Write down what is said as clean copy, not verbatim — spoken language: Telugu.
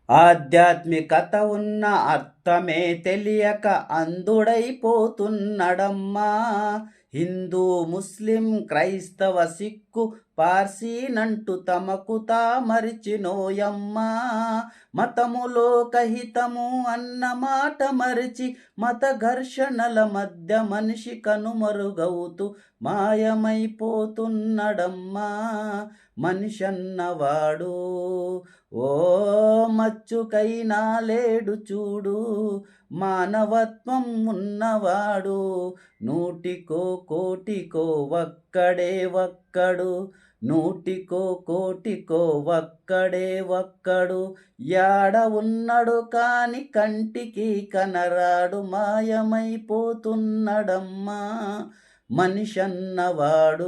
ఆధ్యాత్మికత ఉన్న అర్థమే తెలియక అంధుడైపోతున్నడమ్మా. హిందూ, ముస్లిం, క్రైస్తవ, సిక్కు, పార్సీనంటూ తమకు తా మరిచినోయమ్మా. మతము లోకహితము అన్న మాట మరిచి మత ఘర్షణల మధ్య మనిషి కనుమరుగవుతూ మాయమైపోతున్నడమ్మా. మనిషన్నవాడు ఓ మచ్చుకైనా లేడు చూడు, మానవత్వం ఉన్నవాడు. నూటికో కోటికో ఒక్కడే ఒక్కడు, నూటికో కోటికో ఒక్కడే ఒక్కడు. యాడ ఉన్నడు కాని కంటికి కనరాడు, మాయమైపోతున్నడమ్మా మనిషన్నవాడు.